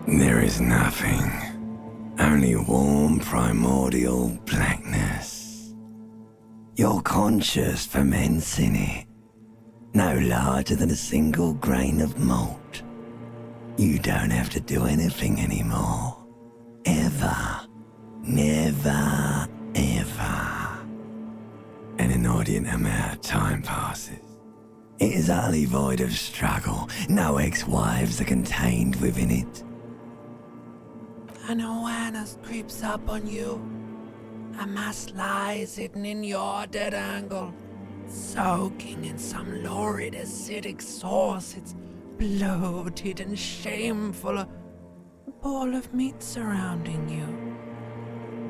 There is nothing. Only warm primordial blackness. Your conscious ferments in it. No larger than a single grain of malt. You don't have to do anything anymore. Ever. Never, ever. An inordinate amount of time passes. It is utterly void of struggle. No ex-wives are contained within it. An awareness creeps up on you. A mass lies hidden in your dead angle, soaking in some lurid acidic sauce. It's bloated and shameful, a ball of meat surrounding you.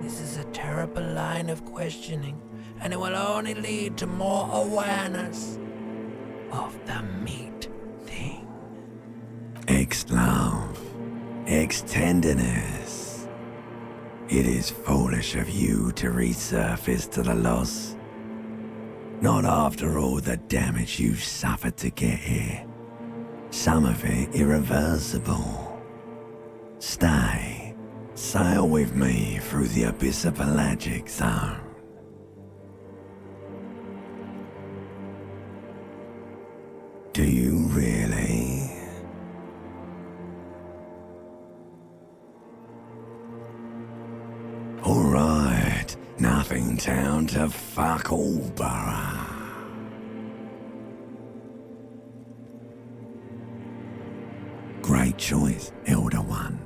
This is a terrible line of questioning, and it will only lead to more awareness of the meat thing. Ex-love, ex-tenderness. It is foolish of you to resurface to the loss. Not after all the damage you've suffered to get here. Some of it irreversible. Stay. Sail with me through the abyssopelagic zone. Do you really? Alright, nothing down to fuck all, borough. Great choice, Elder One.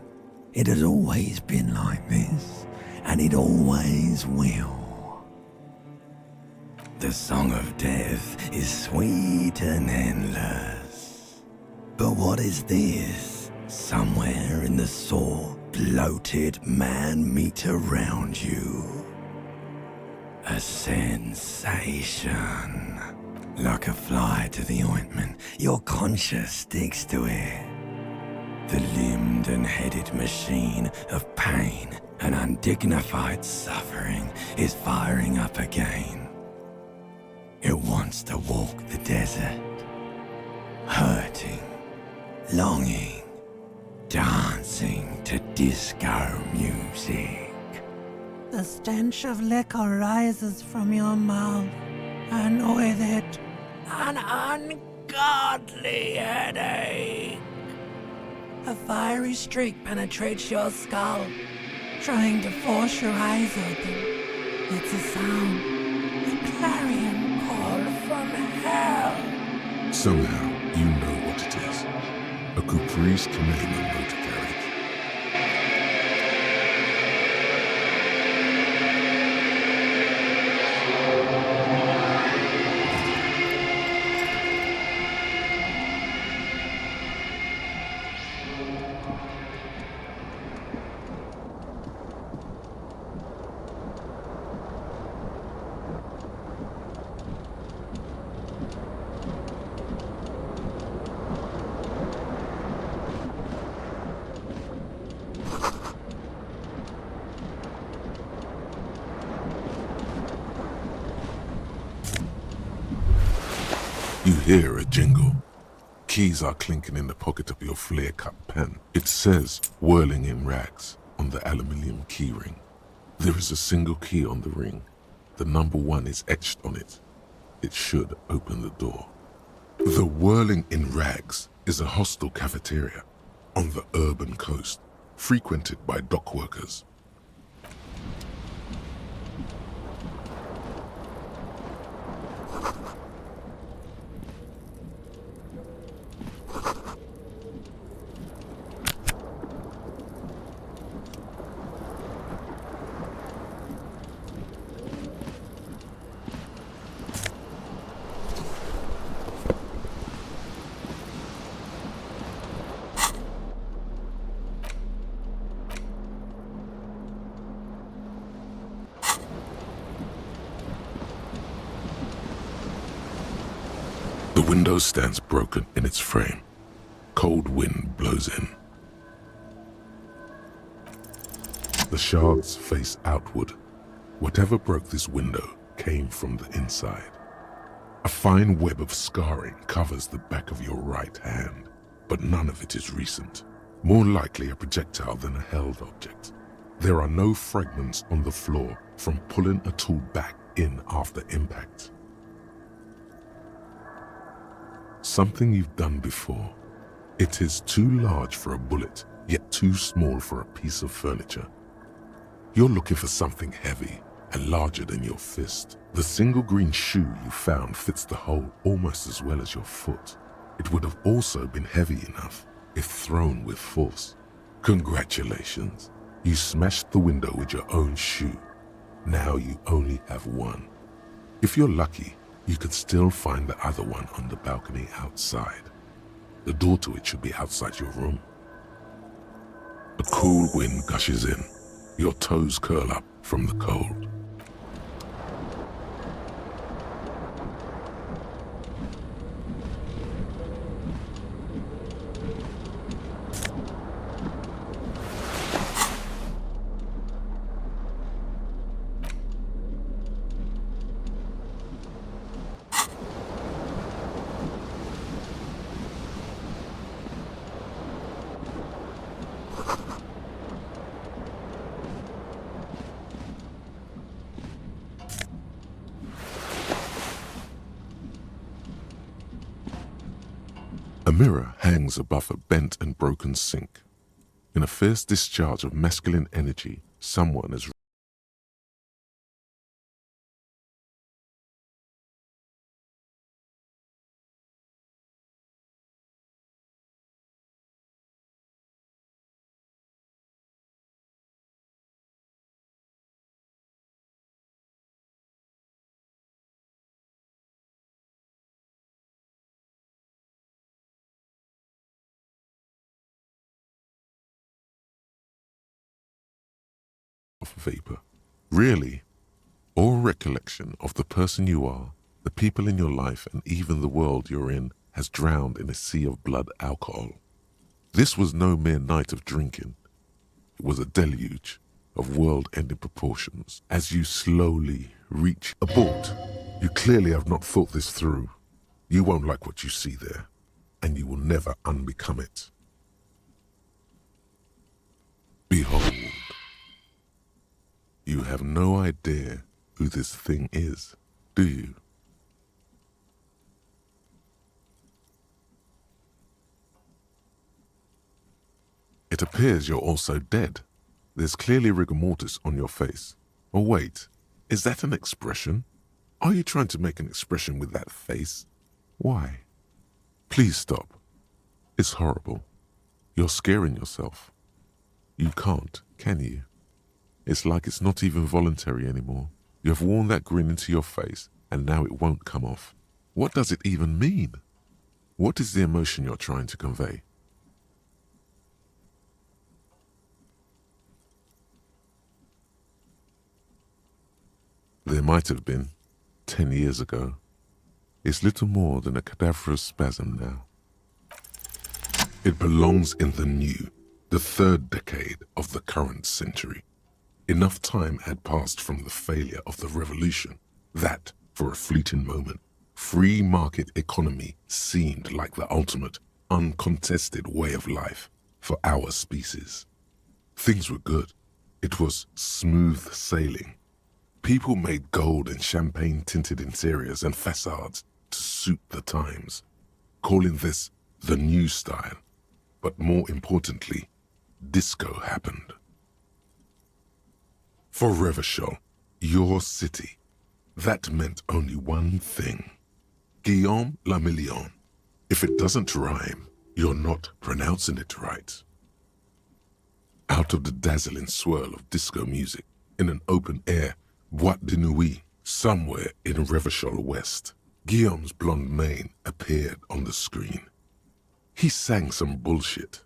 It has always been like this, and it always will. The song of death is sweet and endless. But what is this? Somewhere in the sore, bloated man meat around you. A sensation. Like a fly to the ointment, your conscience sticks to it. The limbed and headed machine of pain and undignified suffering is firing up again. It wants to walk the desert, hurting, longing, dancing to disco music. The stench of liquor rises from your mouth, and with it, an ungodly headache. A fiery streak penetrates your skull, trying to force your eyes open. It's a sound, a clarion call from hell. Somehow, you know what it is. A Caprice Commitment motor carriage. You hear a jingle. Keys are clinking in the pocket of your flare-cut pen. It says Whirling-In-Rags on the aluminium key ring. There is a single key on the ring. The number 1 is etched on it. It should open the door. The Whirling-In-Rags is a hostel cafeteria on the urban coast, frequented by dock workers. The window stands broken in its frame. Cold wind blows in. The shards face outward. Whatever broke this window came from the inside. A fine web of scarring covers the back of your right hand, but none of it is recent. more likely a projectile than a held object. There are no fragments on the floor from pulling a tool back in after impact. Something you've done before. It is too large for a bullet, yet too small for a piece of furniture. You're looking for something heavy and larger than your fist. The single green shoe you found fits the hole almost as well as your foot. It would have also been heavy enough if thrown with force. Congratulations, you smashed the window with your own shoe. Now you only have one. If you're lucky, you could still find the other one on the balcony outside. The door to it should be outside your room. A cool wind gushes in. Your toes curl up from the cold. A mirror hangs above a bent and broken sink. In a fierce discharge of masculine energy, someone is of vapor. Really, all recollection of the person you are, the people in your life, and even the world you're in has drowned in a sea of blood alcohol. This was no mere night of drinking. It was a deluge of world-ending proportions. As you slowly reach abort, you clearly have not thought this through. You won't like what you see there, and you will never unbecome it. Behold. You have no idea who this thing is, do you? It appears you're also dead. There's clearly rigor mortis on your face. Oh wait, is that an expression? Are you trying to make an expression with that face? Why? Please stop. It's horrible. You're scaring yourself. You can't, can you? It's like it's not even voluntary anymore. You have worn that grin into your face, and now it won't come off. What does it even mean? What is the emotion you're trying to convey? There might have been, 10 years ago. It's little more than a cadaverous spasm now. It belongs in the new, the third decade of the current century. Enough time had passed from the failure of the revolution that, for a fleeting moment, free market economy seemed like the ultimate, uncontested way of life for our species. Things were good. It was smooth sailing. People made gold and champagne-tinted interiors and facades to suit the times, calling this the new style. But more importantly, disco happened. For Revachol, your city, that meant only one thing. Guillaume le Million. If it doesn't rhyme, you're not pronouncing it right. Out of the dazzling swirl of disco music, in an open-air boîte de nuit, somewhere in Revachol West, Guillaume's blonde mane appeared on the screen. He sang some bullshit.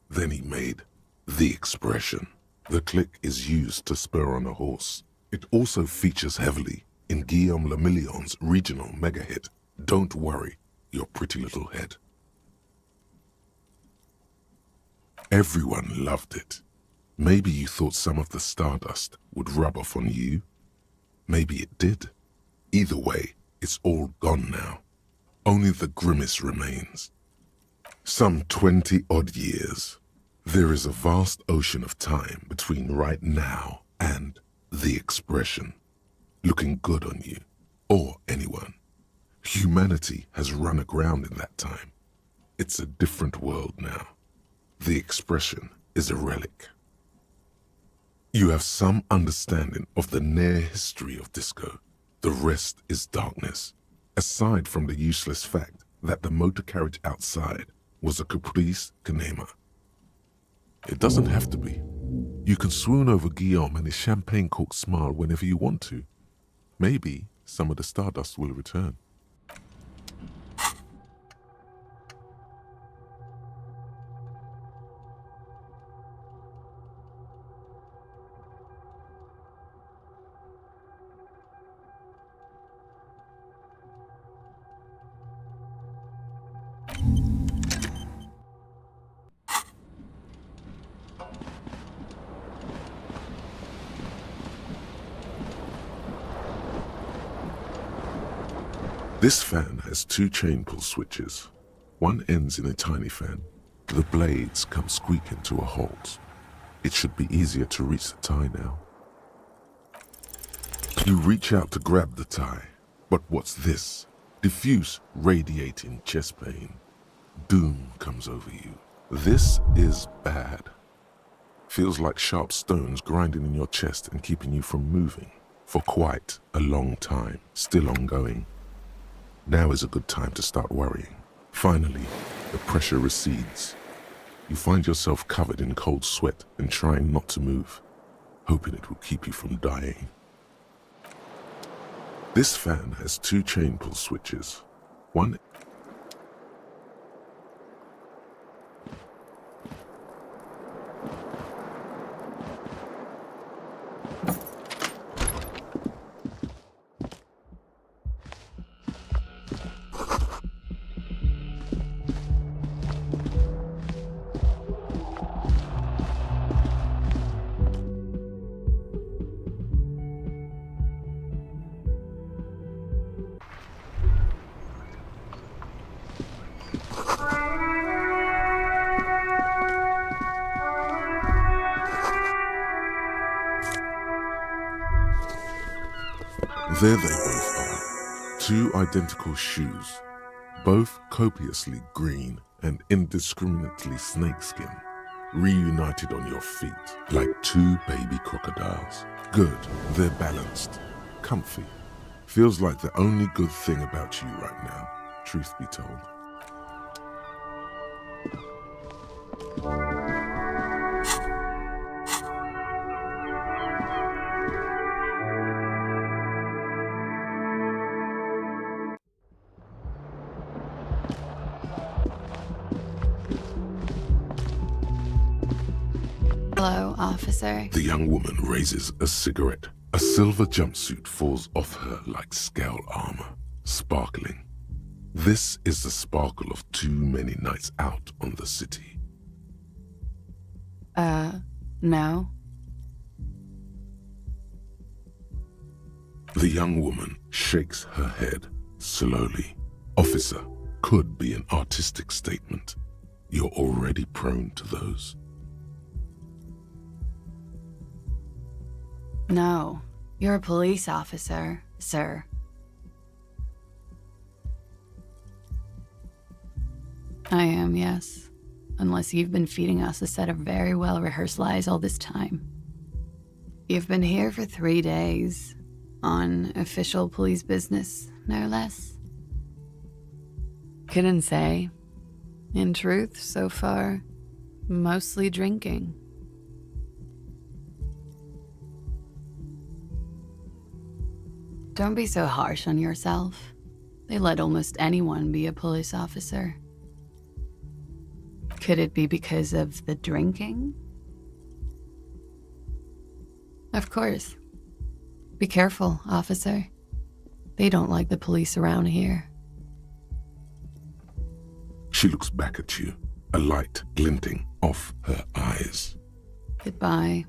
Then he made the expression. The click is used to spur on a horse. It also features heavily in Guillaume le Million's regional mega hit, Don't Worry, Your Pretty Little Head. Everyone loved it. Maybe you thought some of the stardust would rub off on you. Maybe it did. Either way, it's all gone now. Only the grimace remains. Some 20-odd years. There is a vast ocean of time between right now and the expression, looking good on you, or anyone. Humanity has run aground in that time. It's a different world now. The expression is a relic. You have some understanding of the near history of disco. The rest is darkness, aside from the useless fact that the motor carriage outside was a caprice canema. It doesn't have to be. You can swoon over Guillaume and his champagne-corked smile whenever you want to. Maybe some of the stardust will return. This fan has two chain pull switches. One ends in a tiny fan. The blades come squeaking to a halt. It should be easier to reach the tie now. You reach out to grab the tie, but what's this? Diffuse, radiating chest pain. Doom comes over you. This is bad. Feels like sharp stones grinding in your chest and keeping you from moving for quite a long time, still ongoing. Now is a good time to start worrying. Finally, the pressure recedes. You find yourself covered in cold sweat and trying not to move, hoping it will keep you from dying. This fan has two chain pull switches. One There they both are, two identical shoes, both copiously green and indiscriminately snakeskin, reunited on your feet like two baby crocodiles. Good, they're balanced, comfy. Feels like the only good thing about you right now, truth be told. Hello, officer. The young woman raises a cigarette. A silver jumpsuit falls off her like scale armor, sparkling. This is the sparkle of too many nights out on the city. No. The young woman shakes her head slowly. Officer could be an artistic statement. You're already prone to those. No. You're a police officer, sir. I am, yes. Unless you've been feeding us a set of very well-rehearsed lies all this time. You've been here for 3 days, on official police business, no less. Couldn't say. In truth, so far, mostly drinking. Don't be so harsh on yourself. They let almost anyone be a police officer. Could it be because of the drinking? Of course. Be careful, officer. They don't like the police around here. She looks back at you, a light glinting off her eyes. Goodbye.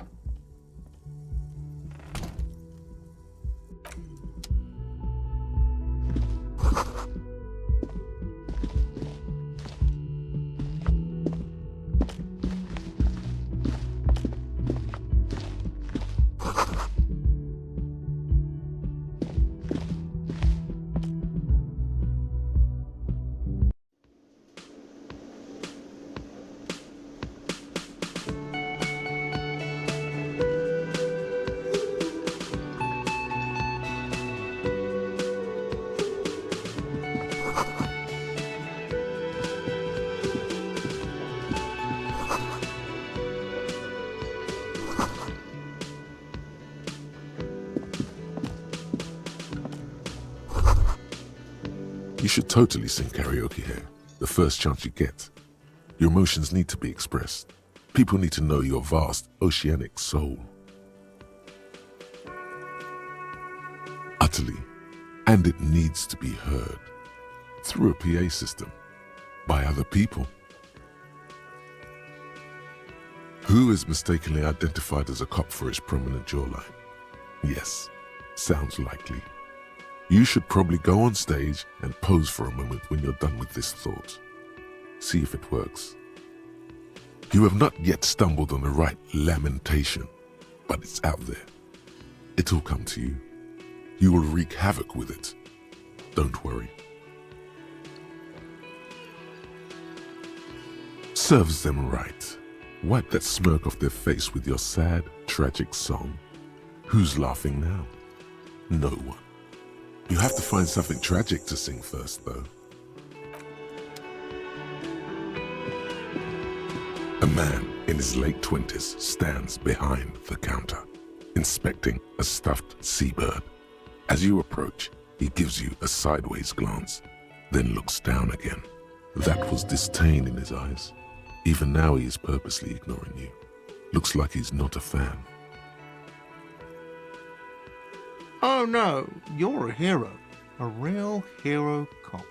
You should totally sing karaoke here, the first chance you get. Your emotions need to be expressed. People need to know your vast, oceanic soul. Utterly. And it needs to be heard. Through a PA system. By other people. Who is mistakenly identified as a cop for his prominent jawline? Yes, sounds likely. You should probably go on stage and pose for a moment when you're done with this thought. See if it works. You have not yet stumbled on the right lamentation, but it's out there. It'll come to you. You will wreak havoc with it. Don't worry. Serves them right. Wipe that smirk off their face with your sad, tragic song. Who's laughing now? No one. You have to find something tragic to sing first, though. A man in his late 20s stands behind the counter, inspecting a stuffed seabird. As you approach, he gives you a sideways glance, then looks down again. That was disdain in his eyes. Even now he is purposely ignoring you. Looks like he's not a fan. Oh no, you're a hero. A real hero cop.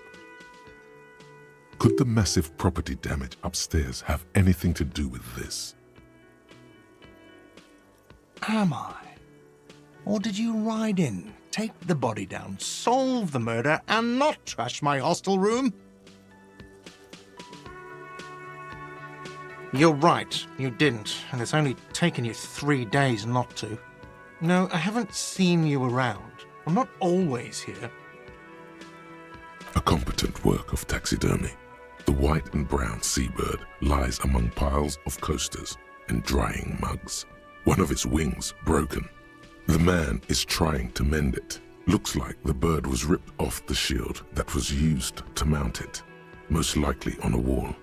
Could the massive property damage upstairs have anything to do with this? Am I? Or did you ride in, take the body down, solve the murder, and not trash my hostel room? You're right, you didn't, and it's only taken you 3 days not to. No, I haven't seen you around. I'm not always here. A competent work of taxidermy. The white and brown seabird lies among piles of coasters and drying mugs. One of its wings broken. The man is trying to mend it. Looks like the bird was ripped off the shield that was used to mount it, most likely on a wall.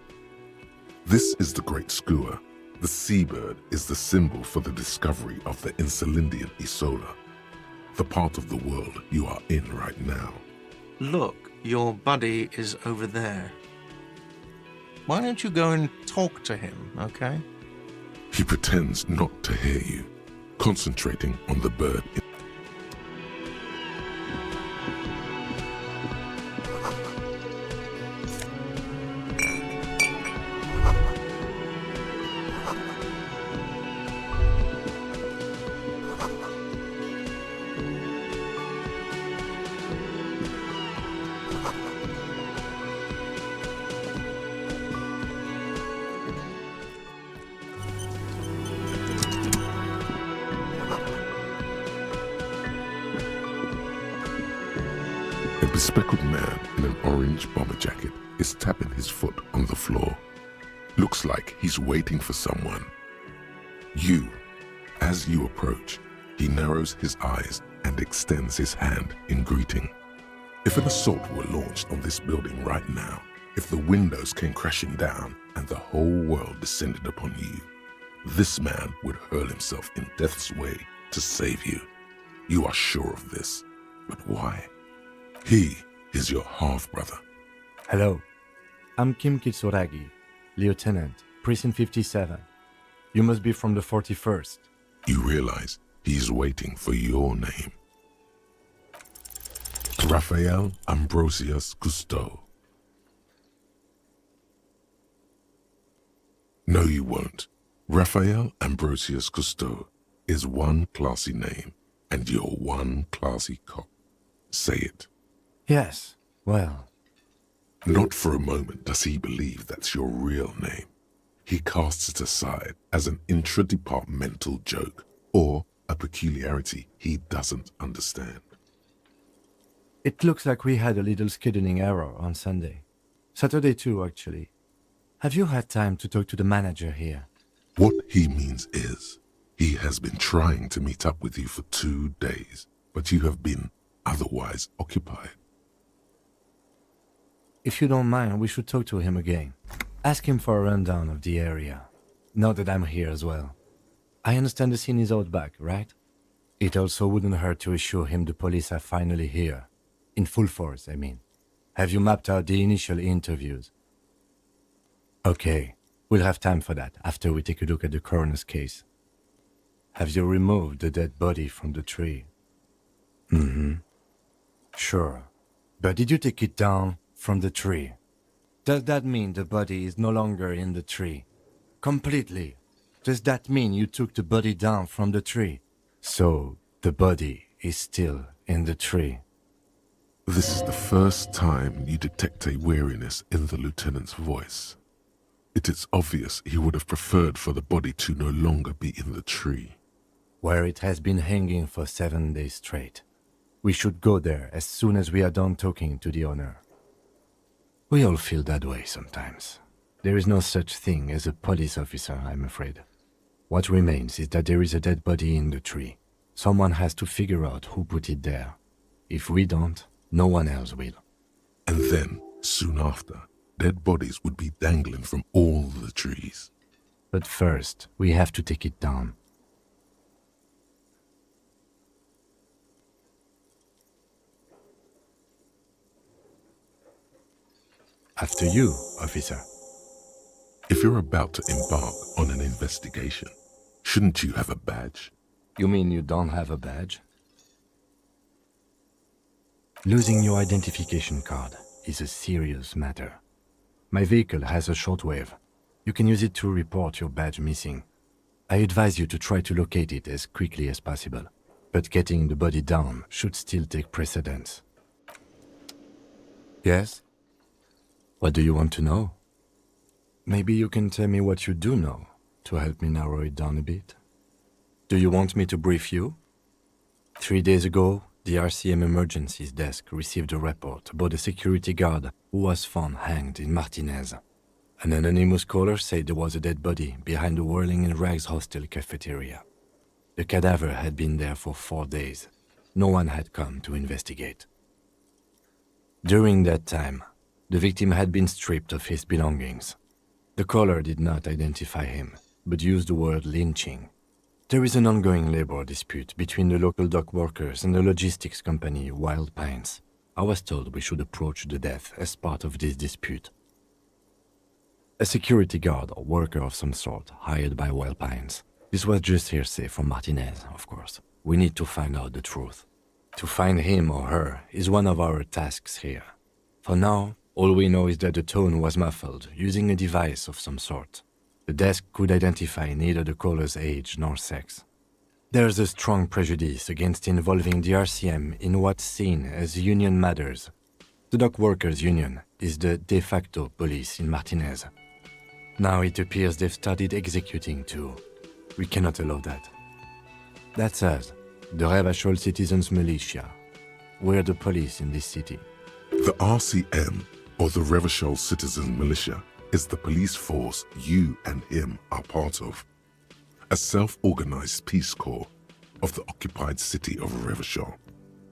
This is the Great Skua. The seabird is the symbol for the discovery of the Encyclopedia Isola, the part of the world you are in right now. Look, your buddy is over there. Why don't you go and talk to him, okay? He pretends not to hear you, concentrating on the bird. A bespectacled man in an orange bomber jacket is tapping his foot on the floor. Looks like he's waiting for someone. As you approach, he narrows his eyes and extends his hand in greeting. If an assault were launched on this building right now, if the windows came crashing down and the whole world descended upon you, this man would hurl himself in death's way to save you. You are sure of this, but why? He is your half-brother. Hello, I'm Kim Kitsuragi, Lieutenant, Precinct 57. You must be from the 41st. You realize he's waiting for your name. Raphael Ambrosius Cousteau. No, you won't. Raphael Ambrosius Cousteau is one classy name, and you're one classy cop. Say it. Yes, well... Not for a moment does he believe that's your real name. He casts it aside as an intra-departmental joke or a peculiarity he doesn't understand. It looks like we had a little scheduling error on Sunday. Saturday too, actually. Have you had time to talk to the manager here? What he means is, he has been trying to meet up with you for 2 days, but you have been otherwise occupied. If you don't mind, we should talk to him again. Ask him for a rundown of the area. Now that I'm here as well. I understand the scene is out back, right? It also wouldn't hurt to assure him the police are finally here. In full force, I mean. Have you mapped out the initial interviews? Okay, we'll have time for that after we take a look at the coroner's case. Have you removed the dead body from the tree? Mm-hmm. Sure. But did you take it down from the tree? Does that mean the body is no longer in the tree? Completely. Does that mean you took the body down from the tree? So, the body is still in the tree. This is the first time you detect a weariness in the lieutenant's voice. It is obvious he would have preferred for the body to no longer be in the tree. Where it has been hanging for 7 days straight. We should go there as soon as we are done talking to the owner. We all feel that way sometimes. There is no such thing as a police officer, I'm afraid. What remains is that there is a dead body in the tree. Someone has to figure out who put it there. If we don't, no one else will. And then, soon after, dead bodies would be dangling from all the trees. But first, we have to take it down. After you, officer. If you're about to embark on an investigation, shouldn't you have a badge? You mean you don't have a badge? Losing your identification card is a serious matter. My vehicle has a shortwave. You can use it to report your badge missing. I advise you to try to locate it as quickly as possible, but getting the body down should still take precedence. Yes? What do you want to know? Maybe you can tell me what you do know to help me narrow it down a bit. Do you want me to brief you? 3 days ago, the RCM emergencies desk received a report about a security guard who was found hanged in Martinez. An anonymous caller said there was a dead body behind the Whirling-In-Rags hostel cafeteria. The cadaver had been there for 4 days. No one had come to investigate. During that time, the victim had been stripped of his belongings. The caller did not identify him, but used the word lynching. There is an ongoing labor dispute between the local dock workers and the logistics company Wild Pines. I was told we should approach the death as part of this dispute. A security guard or worker of some sort hired by Wild Pines. This was just hearsay from Martinez, of course. We need to find out the truth. To find him or her is one of our tasks here. For now, all we know is that the tone was muffled using a device of some sort. The desk could identify neither the caller's age nor sex. There's a strong prejudice against involving the RCM in what's seen as union matters. The dock workers' union is the de facto police in Martinez. Now it appears they've started executing too. We cannot allow that. That's us, the Revachol Citizens Militia. We're the police in this city. The RCM, or the Revachol Citizen Militia, is the police force you and him are part of. A self-organized peace corps of the occupied city of Revachol.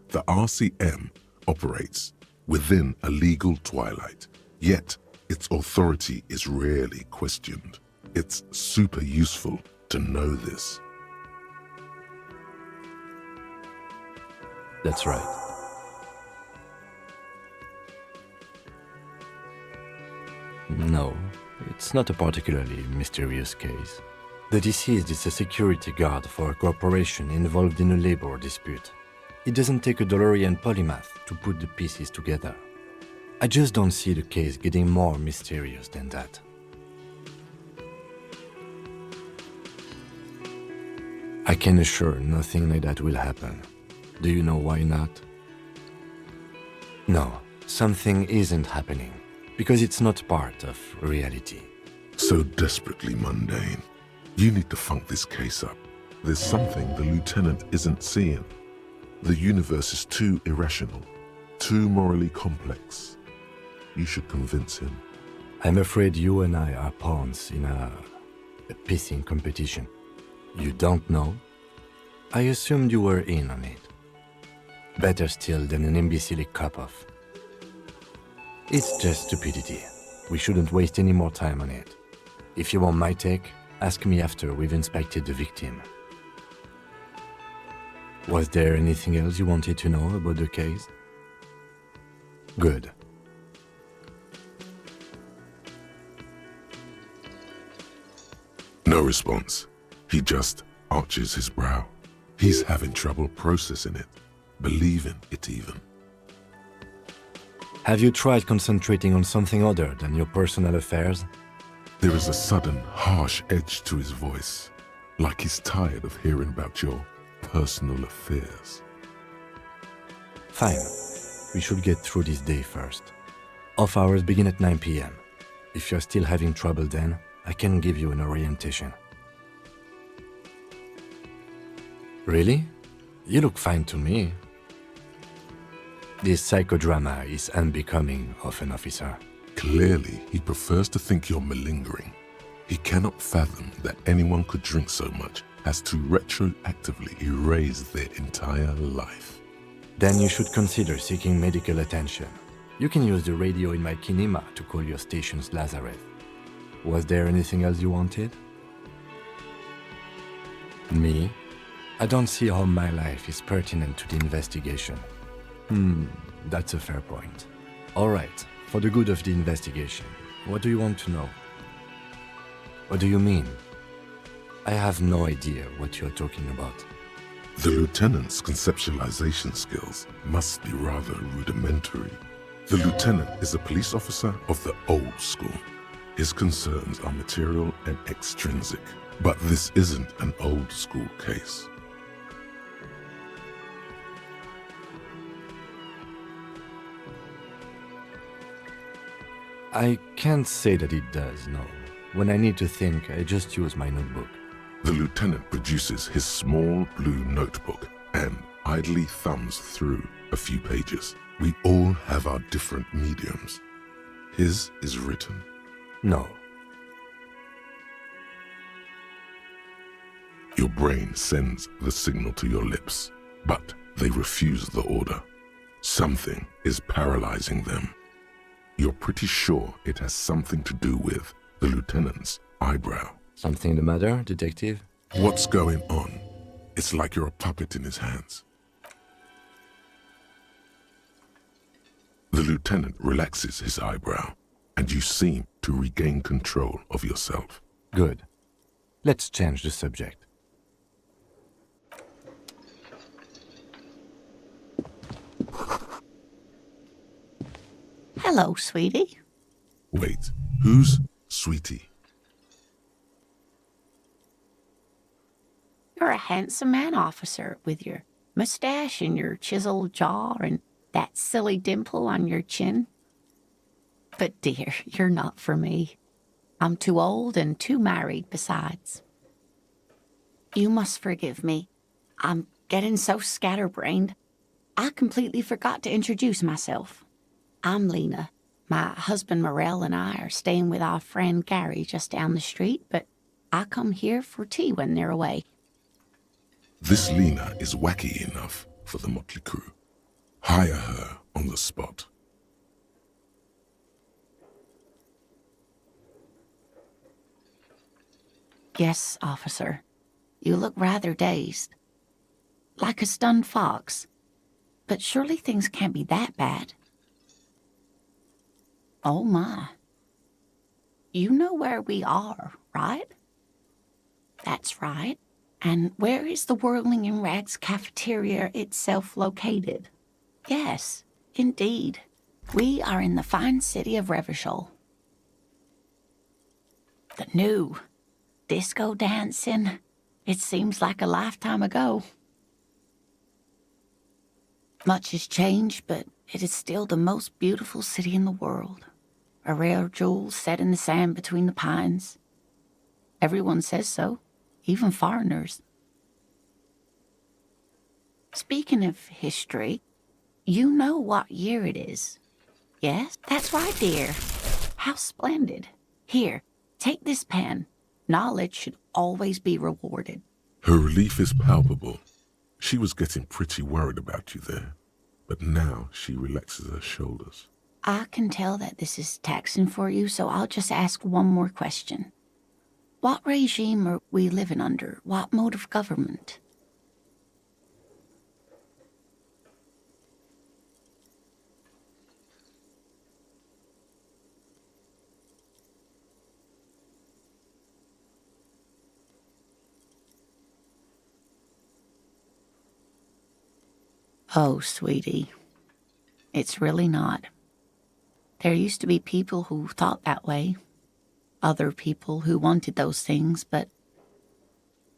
The RCM operates within a legal twilight, yet its authority is rarely questioned. It's super useful to know this. That's right. No, it's not a particularly mysterious case. The deceased is a security guard for a corporation involved in a labor dispute. It doesn't take a DeLorean polymath to put the pieces together. I just don't see the case getting more mysterious than that. I can assure nothing like that will happen. Do you know why not? No, something isn't happening. Because it's not part of reality. So desperately mundane. You need to funk this case up. There's something the lieutenant isn't seeing. The universe is too irrational, too morally complex. You should convince him. I'm afraid you and I are pawns in a pissing competition. You don't know? I assumed you were in on it. Better still than an imbecilic cop-off. It's just stupidity. We shouldn't waste any more time on it. If you want my take, ask me after we've inspected the victim. Was there anything else you wanted to know about the case? Good. No response. He just arches his brow. He's having trouble processing it, believing it even. Have you tried concentrating on something other than your personal affairs? There is a sudden, harsh edge to his voice, like he's tired of hearing about your personal affairs. Fine. We should get through this day first. Off hours begin at 9 p.m. If you're still having trouble then, I can give you an orientation. Really? You look fine to me. This psychodrama is unbecoming of an officer. Clearly, he prefers to think you're malingering. He cannot fathom that anyone could drink so much as to retroactively erase their entire life. Then you should consider seeking medical attention. You can use the radio in my kinema to call your station's Lazareth. Was there anything else you wanted? Me? I don't see how my life is pertinent to the investigation. That's a fair point. All right, for the good of the investigation, what do you want to know? What do you mean? I have no idea what you're talking about. The lieutenant's conceptualization skills must be rather rudimentary. The lieutenant is a police officer of the old school. His concerns are material and extrinsic, but this isn't an old school case. I can't say that it does, no. When I need to think, I just use my notebook. The lieutenant produces his small blue notebook and idly thumbs through a few pages. We all have our different mediums. His is written. No. Your brain sends the signal to your lips, but they refuse the order. Something is paralyzing them. You're pretty sure it has something to do with the lieutenant's eyebrow. Something the matter, detective? What's going on? It's like you're a puppet in his hands. The lieutenant relaxes his eyebrow, and you seem to regain control of yourself. Good. Let's change the subject. Hello, sweetie. Wait, who's Sweetie? You're a handsome man, officer, with your mustache and your chiseled jaw and that silly dimple on your chin. But dear, you're not for me. I'm too old and too married besides. You must forgive me. I'm getting so scatterbrained. I completely forgot to introduce myself. I'm Lena. My husband Morel and I are staying with our friend Gary just down the street, but I come here for tea when they're away. This Lena is wacky enough for the motley crew. Hire her on the spot. Yes, officer. You look rather dazed. Like a stunned fox. But surely things can't be that bad. Oh my. You know where we are, right? That's right. And where is the Whirling-In-Rags cafeteria itself located? Yes, indeed. We are in the fine city of Revachol. The new disco dancing. It seems like a lifetime ago. Much has changed, but it is still the most beautiful city in the world. A rare jewel set in the sand between the pines. Everyone says so, even foreigners. Speaking of history, you know what year it is. Yes, that's right, dear. How splendid. Here, take this pen. Knowledge should always be rewarded. Her relief is palpable. She was getting pretty worried about you there, but now she relaxes her shoulders. I can tell that this is taxing for you, so I'll just ask one more question. What regime are we living under? What mode of government? Oh, sweetie, it's really not. There used to be people who thought that way. Other people who wanted those things, but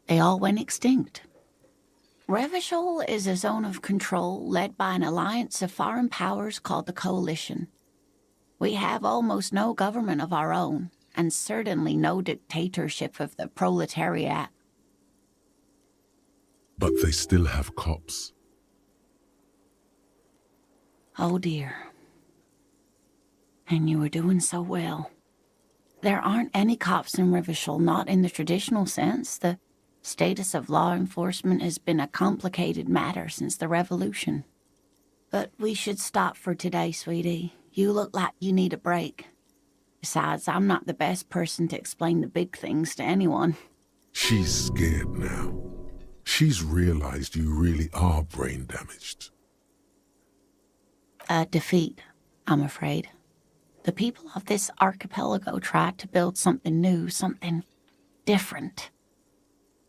they all went extinct. Revachol is a zone of control led by an alliance of foreign powers called the Coalition. We have almost no government of our own, and certainly no dictatorship of the proletariat. But they still have cops. Oh dear. And you were doing so well. There aren't any cops in Revachol, not in the traditional sense. The status of law enforcement has been a complicated matter since the revolution. But we should stop for today, sweetie. You look like you need a break. Besides, I'm not the best person to explain the big things to anyone. She's scared now. She's realized you really are brain damaged. A defeat, I'm afraid. The people of this archipelago tried to build something new, something different.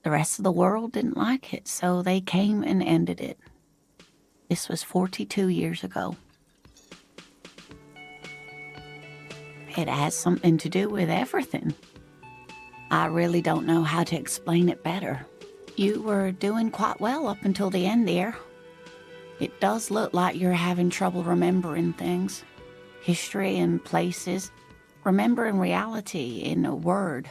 The rest of the world didn't like it, so they came and ended it. This was 42 years ago. It has something to do with everything. I really don't know how to explain it better. You were doing quite well up until the end there. It does look like you're having trouble remembering things. History and places. Remembering reality in a word.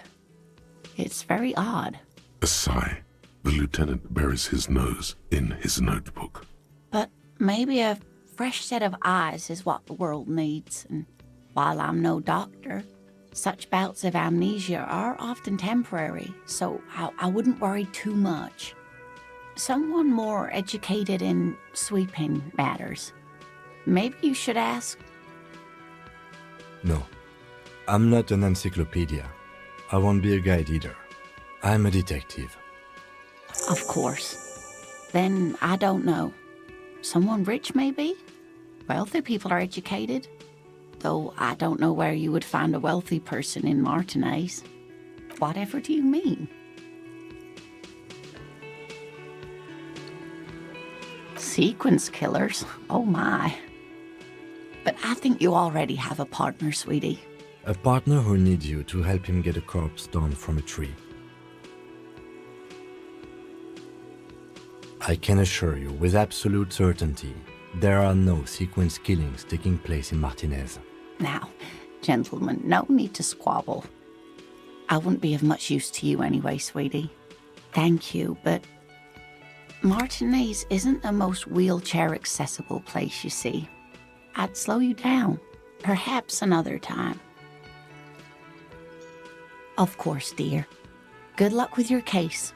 It's very odd. A sigh. The lieutenant buries his nose in his notebook. But maybe a fresh set of eyes is what the world needs. And while I'm no doctor, such bouts of amnesia are often temporary, so I wouldn't worry too much. Someone more educated in sweeping matters. Maybe you should ask. No, I'm not an encyclopedia. I won't be a guide either. I'm a detective. Of course. Then I don't know. Someone rich, maybe? Wealthy people are educated. Though I don't know where you would find a wealthy person in Martinez. Whatever do you mean? Sequence killers? Oh my. But I think you already have a partner, sweetie. A partner who needs you to help him get a corpse down from a tree. I can assure you with absolute certainty, there are no sequence killings taking place in Martinez. Now, gentlemen, no need to squabble. I wouldn't be of much use to you anyway, sweetie. Thank you, but Martinez isn't the most wheelchair-accessible place, you see. I'd slow you down. Perhaps another time. Of course, dear. Good luck with your case.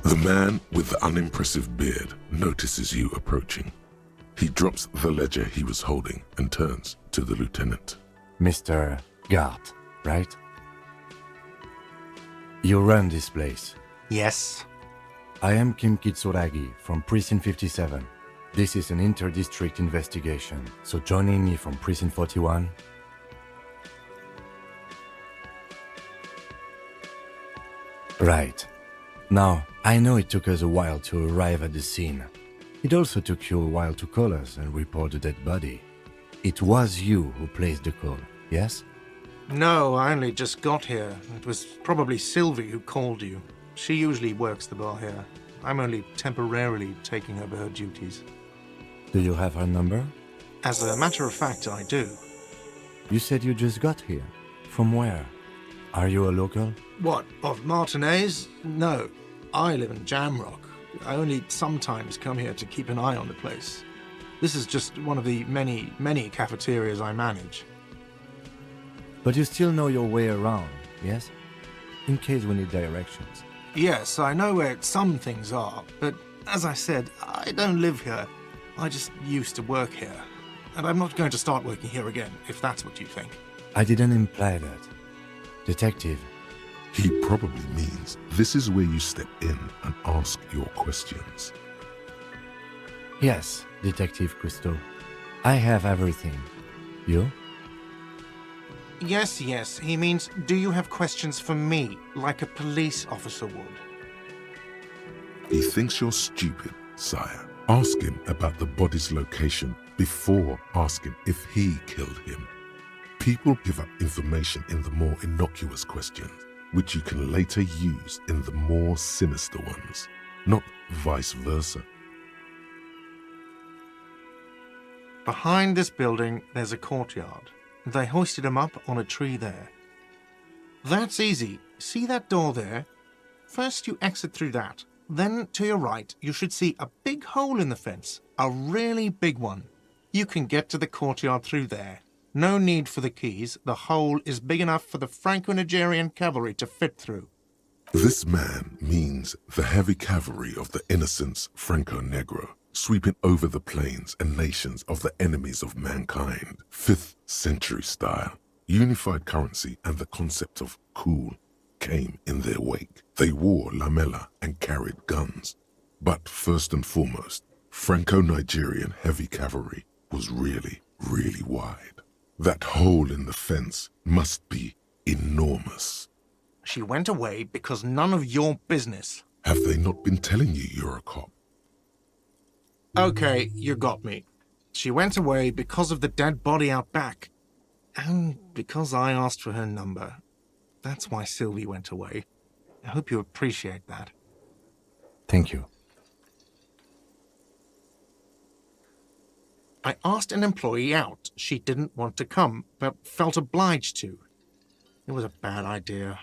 The man with the unimpressive beard notices you approaching. He drops the ledger he was holding and turns to the lieutenant. Mr. Gart, right? You run this place. Yes. I am Kim Kitsuragi from Precinct 57. This is an inter-district investigation, so joining me from Precinct 41... Right. Now, I know it took us a while to arrive at the scene. It also took you a while to call us and report the dead body. It was you who placed the call, yes? No, I only just got here. It was probably Sylvie who called you. She usually works the bar here. I'm only temporarily taking over her duties. Do you have her number? As a matter of fact, I do. You said you just got here. From where? Are you a local? What, of Martinez? No. I live in Jamrock. I only sometimes come here to keep an eye on the place. This is just one of the many, many cafeterias I manage. But you still know your way around, yes? In case we need directions. Yes, I know where some things are, but as I said, I don't live here. I just used to work here. And I'm not going to start working here again, if that's what you think. I didn't imply that. Detective. He probably means this is where you step in and ask your questions. Yes, Detective Crystal. I have everything. You? Yes, yes. He means, do you have questions for me, like a police officer would? He thinks you're stupid, sire. Ask him about the body's location before asking if he killed him. People give up information in the more innocuous questions, which you can later use in the more sinister ones, not vice versa. Behind this building, there's a courtyard. They hoisted him up on a tree there. That's easy. See that door there? First you exit through that. Then, to your right, you should see a big hole in the fence. A really big one. You can get to the courtyard through there. No need for the keys. The hole is big enough for the Franco-Nigerian cavalry to fit through. This man means the heavy cavalry of the innocents Franco-Negro, sweeping over the plains and nations of the enemies of mankind. 5th century style. Unified currency and the concept of cool came in their wake. They wore lamella and carried guns. But first and foremost, Franco-Nigerian heavy cavalry was really, really wide. That hole in the fence must be enormous. She went away because none of your business. Have they not been telling you you're a cop? Okay, you got me. She went away because of the dead body out back. And because I asked for her number. That's why Sylvie went away. I hope you appreciate that. Thank you. I asked an employee out. She didn't want to come, but felt obliged to. It was a bad idea.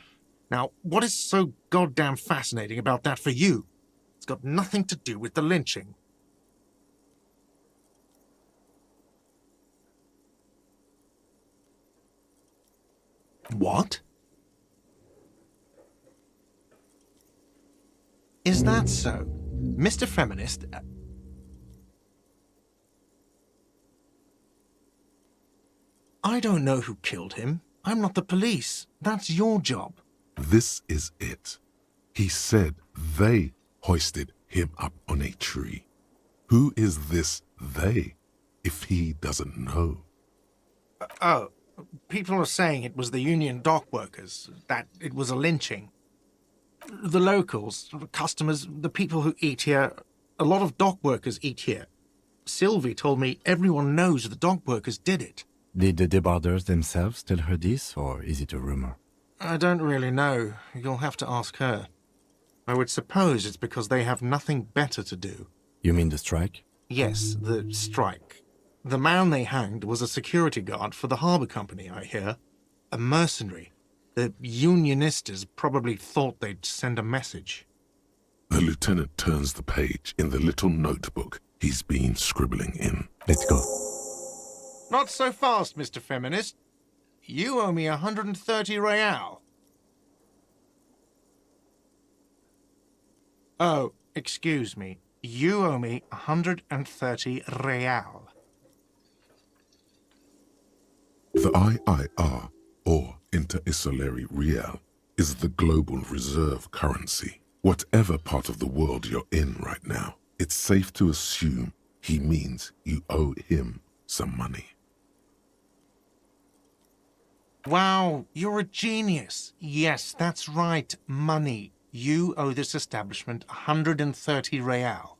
Now, what is so goddamn fascinating about that for you? It's got nothing to do with the lynching. What? Is that so? Mr. Feminist... I don't know who killed him. I'm not the police. That's your job. This is it. He said they hoisted him up on a tree. Who is this they, if he doesn't know? Oh, people are saying it was the union dock workers, that it was a lynching. The locals, the customers, the people who eat here, a lot of dock workers eat here. Sylvie told me everyone knows the dock workers did it. Did the debarders themselves tell her this, or is it a rumor? I don't really know. You'll have to ask her. I would suppose it's because they have nothing better to do. You mean the strike? Yes, the strike. The man they hanged was a security guard for the harbour company, I hear. A mercenary. The unionistas probably thought they'd send a message. The lieutenant turns the page in the little notebook he's been scribbling in. Let's go. Not so fast, Mr. Feminist. You owe me 130 real. Oh, excuse me. You owe me 130 real. The IIR, or Inter-Isolary Real, is the global reserve currency. Whatever part of the world you're in right now, it's safe to assume he means you owe him some money. Wow, you're a genius. Yes, that's right, money. You owe this establishment 130 real.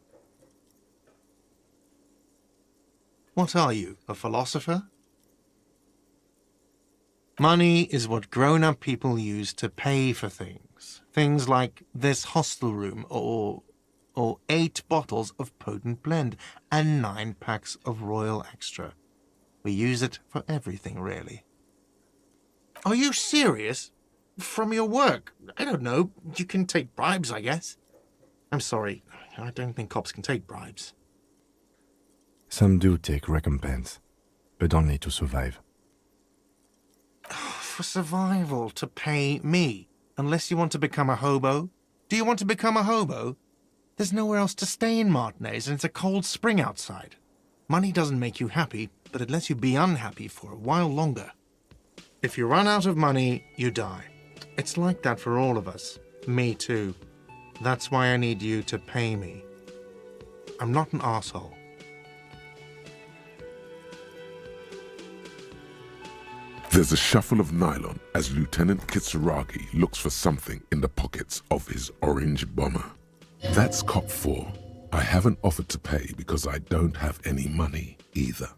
What are you, a philosopher? Money is what grown-up people use to pay for things. Things like this hostel room or 8 bottles of potent blend and 9 packs of Royal Extra. We use it for everything, really. Are you serious? From your work? I don't know. You can take bribes, I guess. I'm sorry. I don't think cops can take bribes. Some do take recompense, but only to survive. For survival, to pay me. Unless you want to become a hobo. Do you want to become a hobo? There's nowhere else to stay in Martinez, and it's a cold spring outside. Money doesn't make you happy, but it lets you be unhappy for a while longer. If you run out of money, you die. It's like that for all of us. Me too. That's why I need you to pay me. I'm not an arsehole. There's There's a shuffle of nylon as Lieutenant Kitsuragi looks for something in the pockets of his orange bomber. That's cop 4. I haven't offered to pay because I don't have any money either.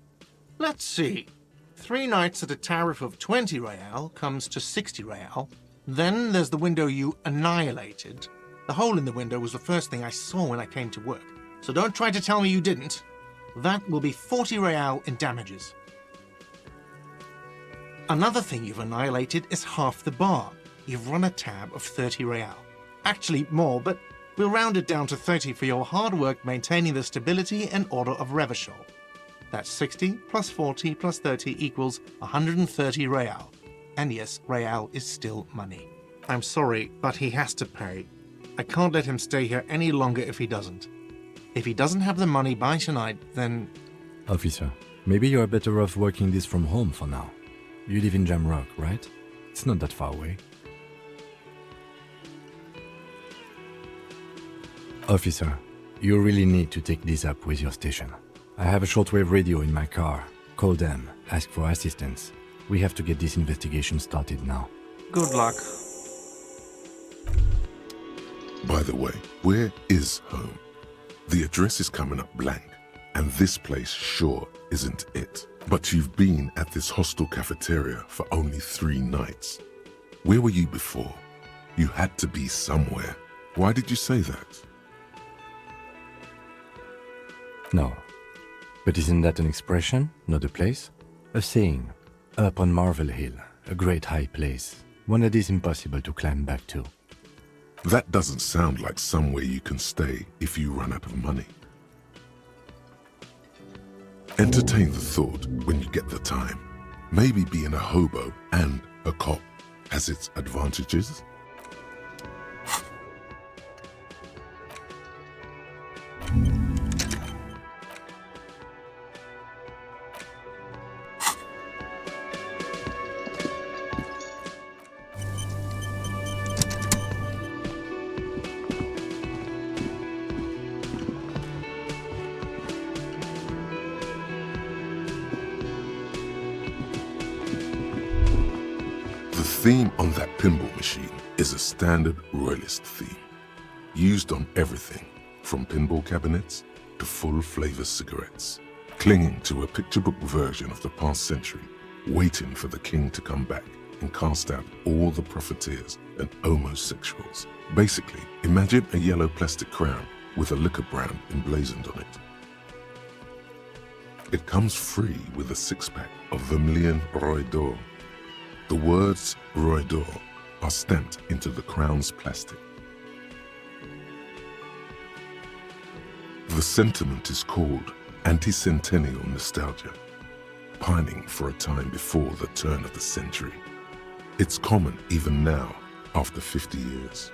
Let's see. 3 nights at a tariff of 20 real comes to 60 real. Then there's the window you annihilated. The hole in the window was the first thing I saw when I came to work. So don't try to tell me you didn't. That will be 40 real in damages. Another thing you've annihilated is half the bar. You've run a tab of 30 real. Actually more, but we'll round it down to 30 for your hard work maintaining the stability and order of Revachol. That's 60 plus 40 plus 30 equals 130 real. And yes, real is still money. I'm sorry, but he has to pay. I can't let him stay here any longer if he doesn't. If he doesn't have the money by tonight, then... Officer, maybe you're better off working this from home for now. You live in Jamrock, right? It's not that far away. Officer, you really need to take this up with your station. I have a shortwave radio in my car. Call them, ask for assistance. We have to get this investigation started now. Good luck. By the way, where is home? The address is coming up blank, and this place sure isn't it. But you've been at this hostel cafeteria for only 3 nights. Where were you before? You had to be somewhere. Why did you say that? No. But isn't that an expression, not a place? A saying. Up on Marvel Hill, a great high place. One that is impossible to climb back to. That doesn't sound like somewhere you can stay if you run out of money. Entertain the thought when you get the time. Maybe being a hobo and a cop has its advantages. The theme on that pinball machine is a standard royalist theme, used on everything from pinball cabinets to full-flavor cigarettes, clinging to a picture book version of the past century, waiting for the king to come back and cast out all the profiteers and homosexuals. Basically, imagine a yellow plastic crown with a liquor brand emblazoned on it. It comes free with a 6-pack of Vermilion Roy d'Or. The words Roy d'Or are stamped into the crown's plastic. The sentiment is called anti-centennial nostalgia, pining for a time before the turn of the century. It's common even now, after 50 years.